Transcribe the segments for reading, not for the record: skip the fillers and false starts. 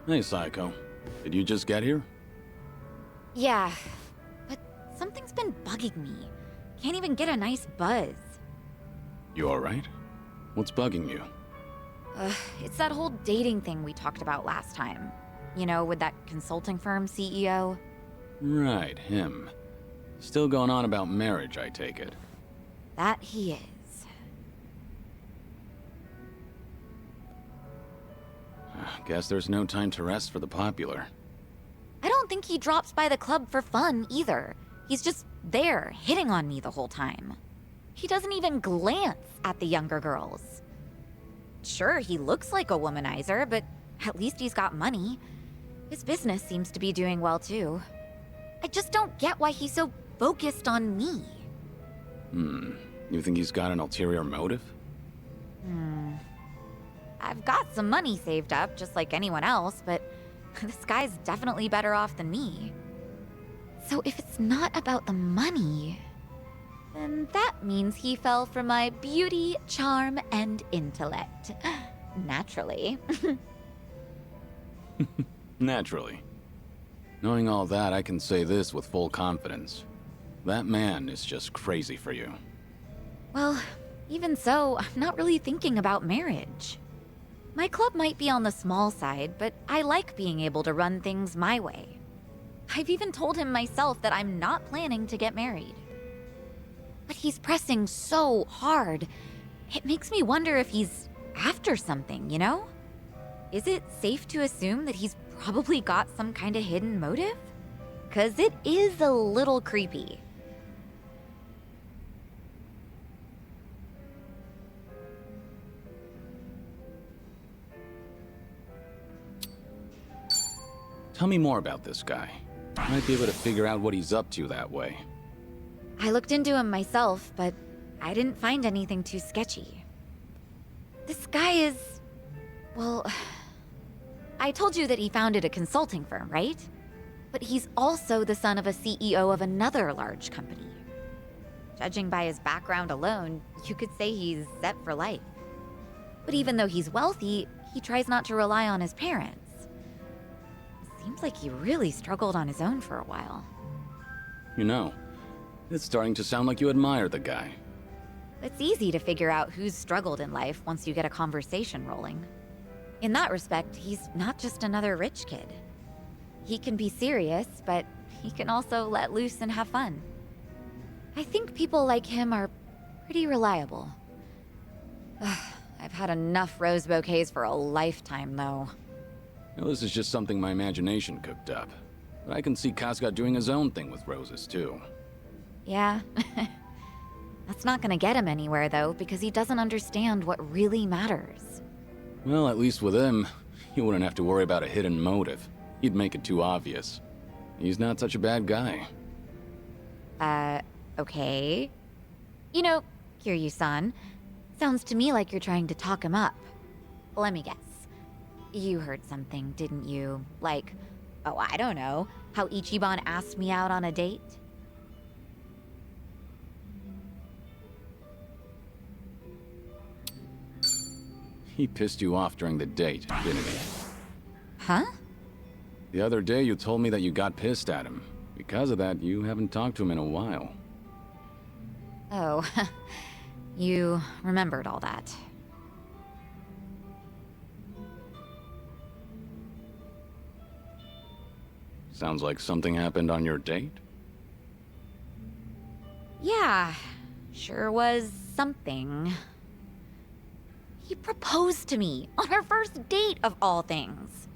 Hey, Psycho. Did you just get here? Yeah, but something's been bugging me. Can't even get a nice buzz. You alright? What's bugging you? It's that whole dating thing we talked about last time. You know, with that consulting firm CEO. Right, him. Still going on about marriage, I take it. That he is. Guess there's no time to rest for the popular. I don't think he drops by the club for fun either. He's just there, hitting on me the whole time. He doesn't even glance at the younger girls. Sure, he looks like a womanizer, but at least he's got money. His business seems to be doing well too. I just don't get why he's so focused on me. You think he's got an ulterior motive? I've got some money saved up, just like anyone else, but this guy's definitely better off than me. So if it's not about the money, then that means he fell for my beauty, charm, and intellect. Naturally. Naturally. Knowing all that, I can say this with full confidence. That man is just crazy for you. Well, even so, I'm not really thinking about marriage. My club might be on the small side, but I like being able to run things my way. I've even told him myself that I'm not planning to get married. But he's pressing so hard. It makes me wonder if he's after something, you know? Is it safe to assume that he's probably got some kind of hidden motive? 'Cause it is a little creepy. Tell me more about this guy. I might be able to figure out what he's up to that way. I looked into him myself, but I didn't find anything too sketchy. This guy is... well... I told you that he founded a consulting firm, right? But he's also the son of a CEO of another large company. Judging by his background alone, you could say he's set for life. But even though he's wealthy, he tries not to rely on his parents. Seems like he really struggled on his own for a while. You know, it's starting to sound like you admire the guy. It's easy to figure out who's struggled in life once you get a conversation rolling. In that respect, he's not just another rich kid. He can be serious, but he can also let loose and have fun. I think people like him are pretty reliable. I've had enough rose bouquets for a lifetime, though. Now, this is just something my imagination cooked up. But I can see Kasuga doing his own thing with roses, too. Yeah. That's not gonna get him anywhere, though, because he doesn't understand what really matters. Well, at least with him, you wouldn't have to worry about a hidden motive. He'd make it too obvious. He's not such a bad guy. Okay. You know, Kiryu-san, sounds to me like you're trying to talk him up. Let me guess. You heard something, didn't you? Like, oh, I don't know, how Ichiban asked me out on a date? He pissed you off during the date, didn't he? Huh? The other day you told me that you got pissed at him. Because of that, you haven't talked to him in a while. Oh, you remembered all that. Sounds like something happened on your date? Yeah, sure was something. He proposed to me on our first date of all things.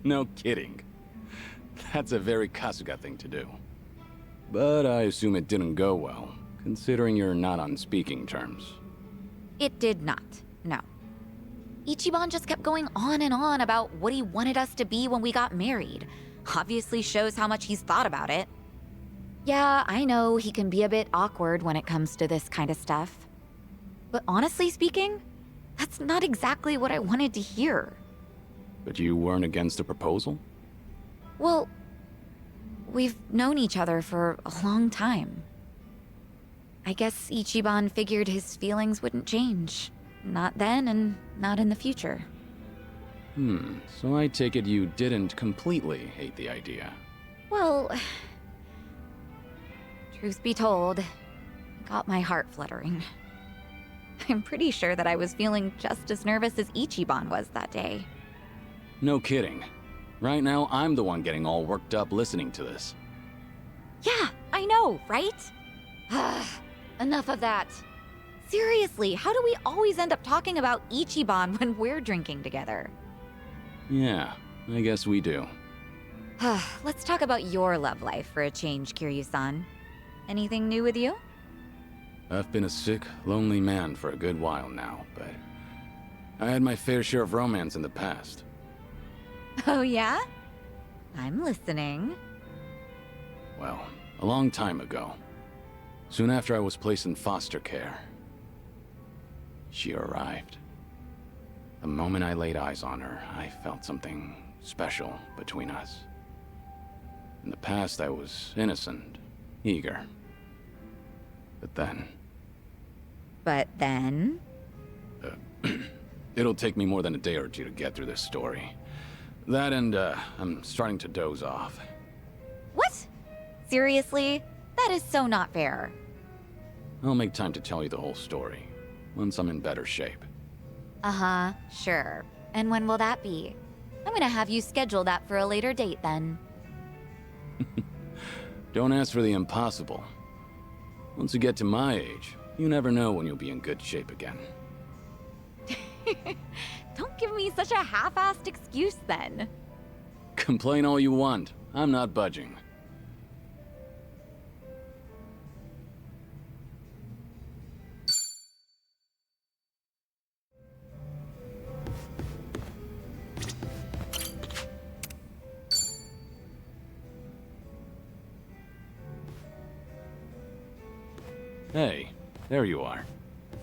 No kidding. That's a very Kasuga thing to do. But I assume it didn't go well, considering you're not on speaking terms. It did not, no. Ichiban just kept going on and on about what he wanted us to be when we got married. Obviously shows how much he's thought about it. Yeah, I know he can be a bit awkward when it comes to this kind of stuff. But honestly speaking, that's not exactly what I wanted to hear. But you weren't against the proposal? Well, we've known each other for a long time. I guess Ichiban figured his feelings wouldn't change. Not then and not in the future. So I take it you didn't completely hate the idea. Well, truth be told, it got my heart fluttering. I'm pretty sure that I was feeling just as nervous as Ichiban was that day. No kidding. Right now, I'm the one getting all worked up listening to this. Yeah, I know, right? Enough of that. Seriously, how do we always end up talking about Ichiban when we're drinking together? Yeah, I guess we do. Let's talk about your love life for a change, Kiryu-san. Anything new with you? I've been a sick, lonely man for a good while now, but I had my fair share of romance in the past. Oh yeah? I'm listening. Well, a long time ago. Soon after I was placed in foster care, she arrived. The moment I laid eyes on her, I felt something special between us. In the past, I was innocent, eager. But then... It'll take me more than a day or two to get through this story. That and, I'm starting to doze off. What? Seriously? That is so not fair. I'll make time to tell you the whole story, once I'm in better shape. Uh-huh, sure. And when will that be? I'm gonna have you schedule that for a later date then. Don't ask for the impossible. Once you get to my age, you never know when you'll be in good shape again. Don't give me such a half-assed excuse then. Complain all you want. I'm not budging. Hey, there you are.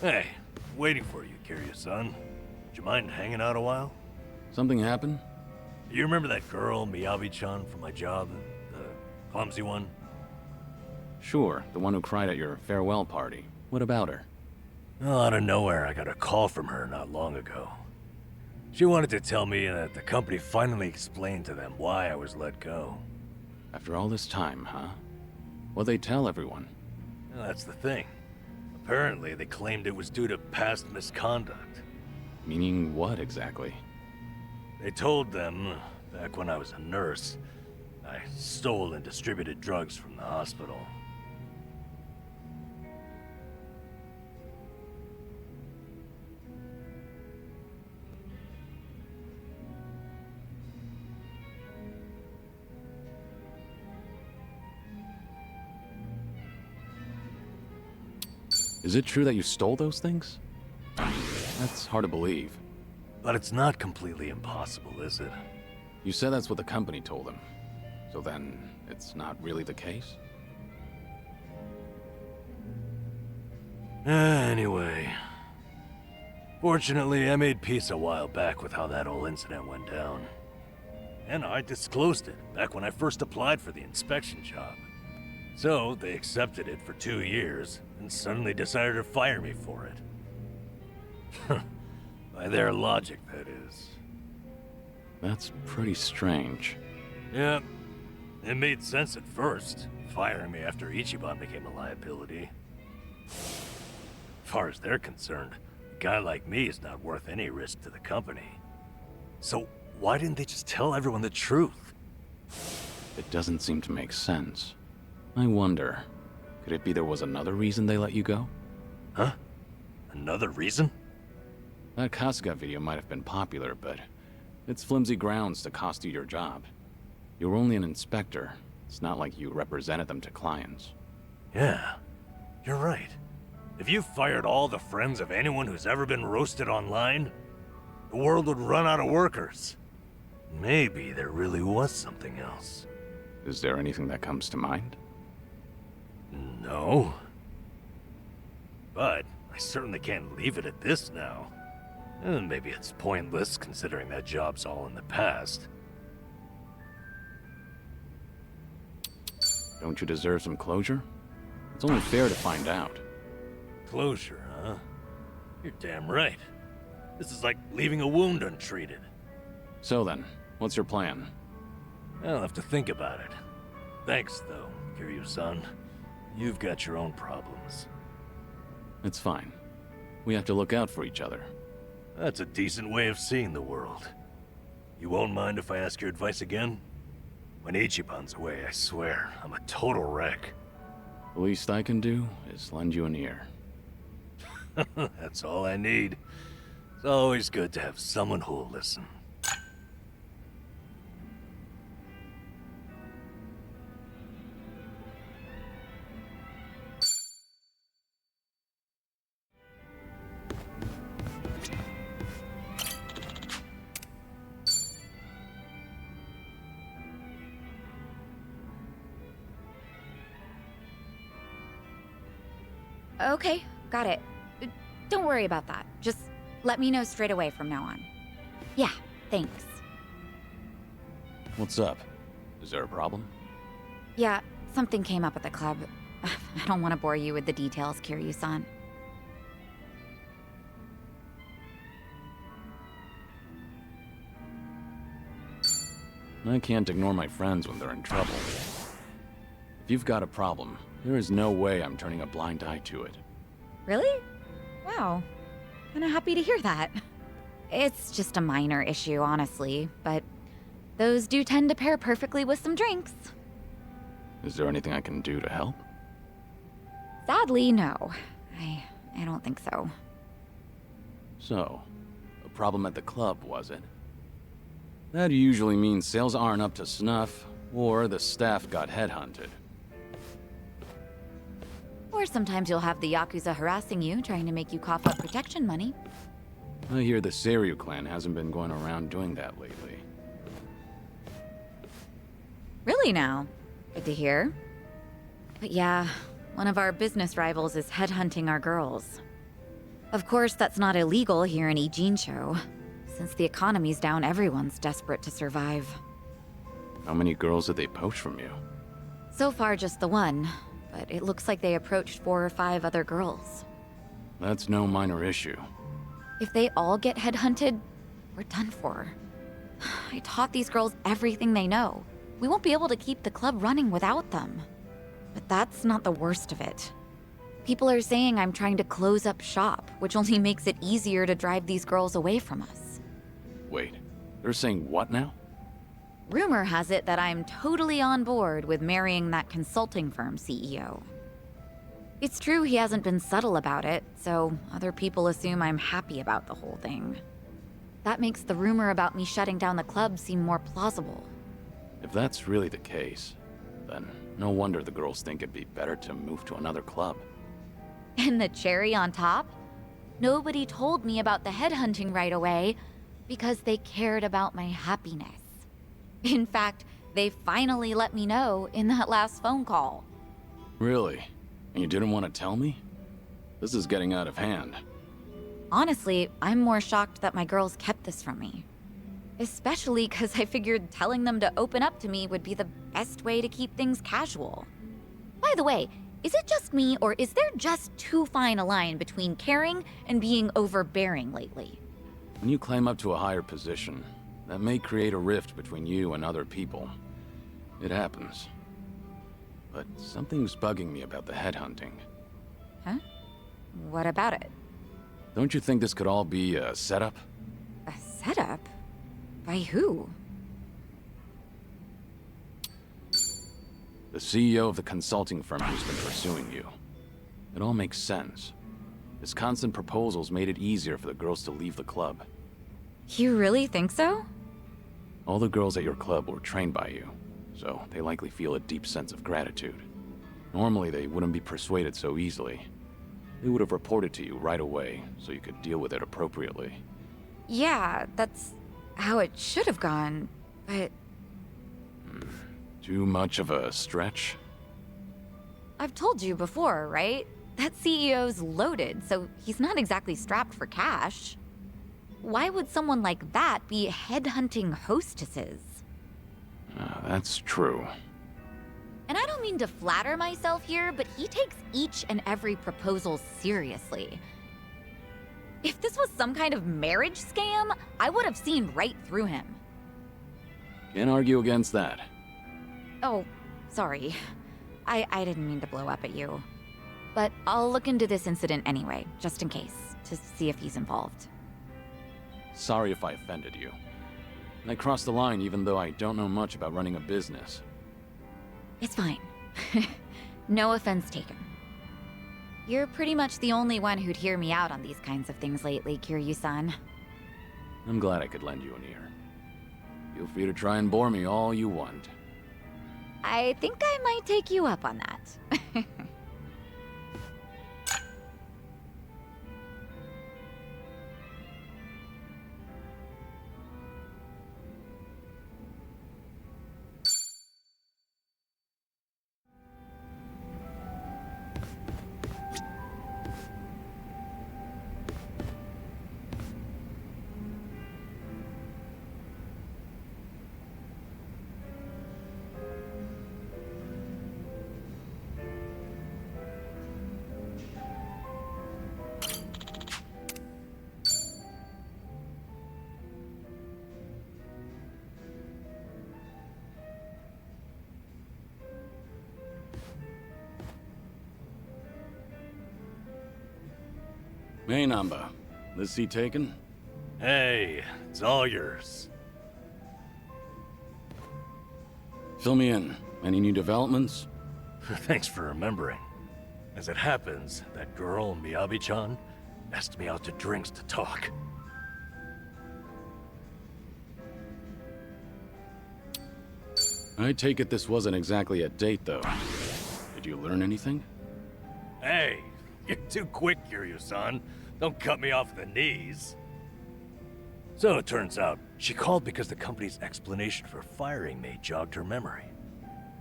Hey, waiting for you, Kiryu-san. Would you mind hanging out a while? Something happened? You remember that girl, Miyabi-chan, from my job? The clumsy one? Sure, the one who cried at your farewell party. What about her? Well, out of nowhere, I got a call from her not long ago. She wanted to tell me that the company finally explained to them why I was let go. After all this time, huh? What'd they tell everyone? Well, that's the thing. Apparently, they claimed it was due to past misconduct. Meaning what exactly? They told them, back when I was a nurse, I stole and distributed drugs from the hospital. Is it true that you stole those things? That's hard to believe. But it's not completely impossible, is it? You said that's what the company told them. So then, it's not really the case? Anyway. Fortunately, I made peace a while back with how that whole incident went down. And I disclosed it back when I first applied for the inspection job. So, they accepted it for 2 years, and suddenly decided to fire me for it. By their logic, that is. That's pretty strange. Yeah, it made sense at first, firing me after Ichiban became a liability. As far as they're concerned, a guy like me is not worth any risk to the company. So, why didn't they just tell everyone the truth? It doesn't seem to make sense. I wonder, could it be there was another reason they let you go? Huh? Another reason? That Kasuga video might have been popular, but it's flimsy grounds to cost you your job. You were only an inspector. It's not like you represented them to clients. Yeah, you're right. If you fired all the friends of anyone who's ever been roasted online, the world would run out of workers. Maybe there really was something else. Is there anything that comes to mind? No. But I certainly can't leave it at this now. And maybe it's pointless considering that job's all in the past. Don't you deserve some closure? It's only fair to find out. Closure, huh? You're damn right. This is like leaving a wound untreated. So then, what's your plan? I'll have to think about it. Thanks, though, Kiryu-san. You've got your own problems. It's fine. We have to look out for each other. That's a decent way of seeing the world. You won't mind if I ask your advice again? When Ichiban's away, I swear, I'm a total wreck. The least I can do is lend you an ear. That's all I need. It's always good to have someone who'll listen. Okay, got it. Don't worry about that. Just let me know straight away from now on. Yeah, thanks. What's up? Is there a problem? Yeah, something came up at the club. I don't want to bore you with the details, Kiryu-san. I can't ignore my friends when they're in trouble. If you've got a problem, there is no way I'm turning a blind eye to it. Really? Wow. Kinda happy to hear that. It's just a minor issue, honestly, but those do tend to pair perfectly with some drinks. Is there anything I can do to help? Sadly, no. I don't think so. So, a problem at the club, was it? That usually means sales aren't up to snuff, or the staff got headhunted. Or sometimes you'll have the Yakuza harassing you, trying to make you cough up protection money. I hear the Kiryu clan hasn't been going around doing that lately. Really now? Good to hear. But yeah, one of our business rivals is headhunting our girls. Of course, that's not illegal here in Ijincho. Since the economy's down, everyone's desperate to survive. How many girls did they poach from you? So far, just the one, but it looks like they approached 4 or 5 other girls. That's no minor issue. If they all get headhunted, we're done for. I taught these girls everything they know. We won't be able to keep the club running without them. But that's not the worst of it. People are saying I'm trying to close up shop, which only makes it easier to drive these girls away from us. Wait, they're saying what now? Rumor has it that I'm totally on board with marrying that consulting firm CEO. It's true he hasn't been subtle about it, so other people assume I'm happy about the whole thing. That makes the rumor about me shutting down the club seem more plausible. If that's really the case, then no wonder the girls think it'd be better to move to another club. And the cherry on top? Nobody told me about the headhunting right away because they cared about my happiness. In fact, they finally let me know in that last phone call. Really? And you didn't want to tell me? This is getting out of hand. Honestly, I'm more shocked that my girls kept this from me. Especially because I figured telling them to open up to me would be the best way to keep things casual. By the way, is it just me, or is there just too fine a line between caring and being overbearing lately? When you climb up to a higher position, that may create a rift between you and other people. It happens. But something's bugging me about the headhunting. Huh? What about it? Don't you think this could all be a setup? A setup? By who? The CEO of the consulting firm who's been pursuing you. It all makes sense. His constant proposals made it easier for the girls to leave the club. You really think so? All the girls at your club were trained by you, so they likely feel a deep sense of gratitude. Normally, they wouldn't be persuaded so easily. They would have reported to you right away, so you could deal with it appropriately. Yeah, that's how it should have gone, but Too much of a stretch? I've told you before, right? That CEO's loaded, so he's not exactly strapped for cash. Why would someone like that be headhunting hostesses? That's true. And I don't mean to flatter myself here, but he takes each and every proposal seriously. If this was some kind of marriage scam, I would have seen right through him. Can't argue against that. Oh, sorry. I didn't mean to blow up at you. But I'll look into this incident anyway, just in case, to see if he's involved. Sorry if I offended you. I crossed the line even though I don't know much about running a business. It's fine. No offense taken. You're pretty much the only one who'd hear me out on these kinds of things lately, Kiryu-san. I'm glad I could lend you an ear. Feel free to try and bore me all you want. I think I might take you up on that. Hey, Namba. This seat taken? Hey, it's all yours. Fill me in. Any new developments? Thanks for remembering. As it happens, that girl, Miyabi-chan, asked me out to drinks to talk. I take it this wasn't exactly a date, though. Did you learn anything? Hey, you're too quick, Kiryu-san. Don't cut me off at the knees. So it turns out, she called because the company's explanation for firing me jogged her memory.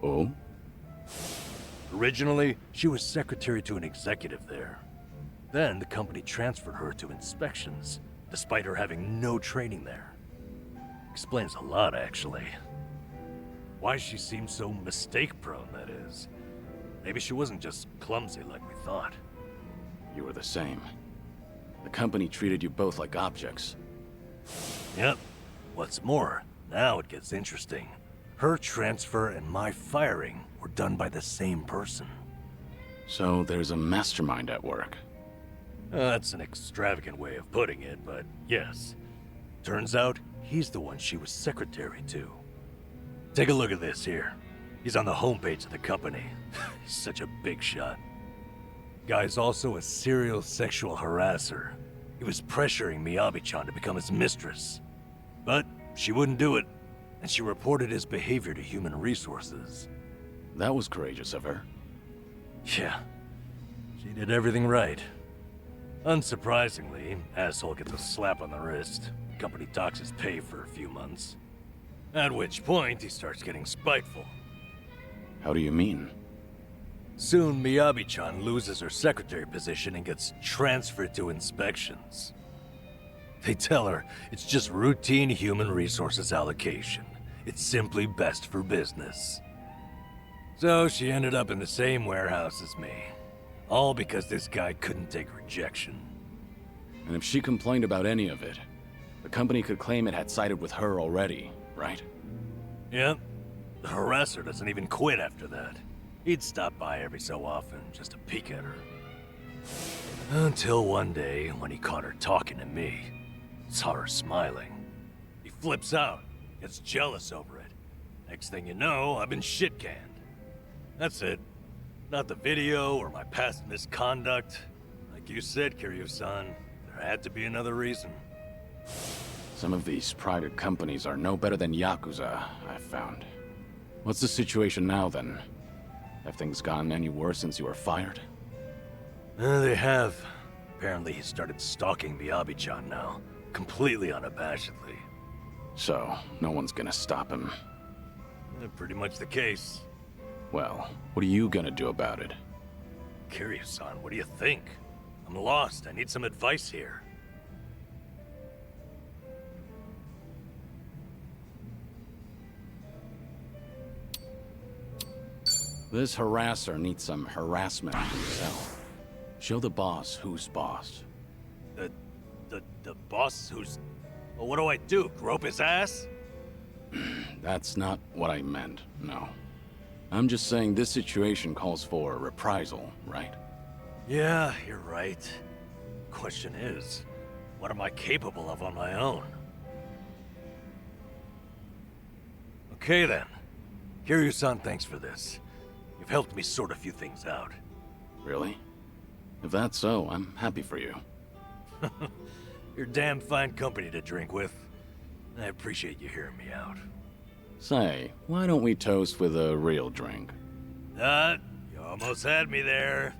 Oh? Originally, she was secretary to an executive there. Then the company transferred her to inspections, despite her having no training there. Explains a lot, actually. Why she seemed so mistake-prone, that is. Maybe she wasn't just clumsy like we thought. You were the same. The company treated you both like objects. Yep. What's more, now it gets interesting. Her transfer and my firing were done by the same person. So there's a mastermind at work. That's an extravagant way of putting it, but yes. Turns out, he's the one she was secretary to. Take a look at this here. He's on the homepage of the company. He's such a big shot. Guy's also a serial sexual harasser. He was pressuring Miyabi-chan to become his mistress. But she wouldn't do it, and she reported his behavior to Human Resources. That was courageous of her. Yeah, she did everything right. Unsurprisingly, asshole gets a slap on the wrist. Company docks his pay for a few months. At which point, he starts getting spiteful. How do you mean? Soon, Miyabi-chan loses her secretary position and gets transferred to inspections. They tell her it's just routine human resources allocation. It's simply best for business. So she ended up in the same warehouse as me. All because this guy couldn't take rejection. And if she complained about any of it, the company could claim it had sided with her already, right? Yep. The harasser doesn't even quit after that. He'd stop by every so often just to peek at her. Until one day, when he caught her talking to me, saw her smiling. He flips out, gets jealous over it. Next thing you know, I've been shit-canned. That's it. Not the video or my past misconduct. Like you said, Kiryu-san, there had to be another reason. Some of these private companies are no better than Yakuza, I've found. What's the situation now, then? Have things gotten any worse since you were fired? They have. Apparently he started stalking Miyabi-chan now, completely unabashedly. So, no one's gonna stop him. Pretty much the case. Well, what are you gonna do about it? Kiryu-san, what do you think? I'm lost. I need some advice here. This harasser needs some harassment himself. Show the boss who's boss. The boss who's... Well, what do I do? Grope his ass? that's not what I meant, no. I'm just saying this situation calls for reprisal, right? Yeah, you're right. Question is, what am I capable of on my own? Okay then. Kiryu-san, thanks for this. You've helped me sort a few things out. Really? If that's so, I'm happy for you. You're damn fine company to drink with. I appreciate you hearing me out. Say, why don't we toast with a real drink? You almost had me there.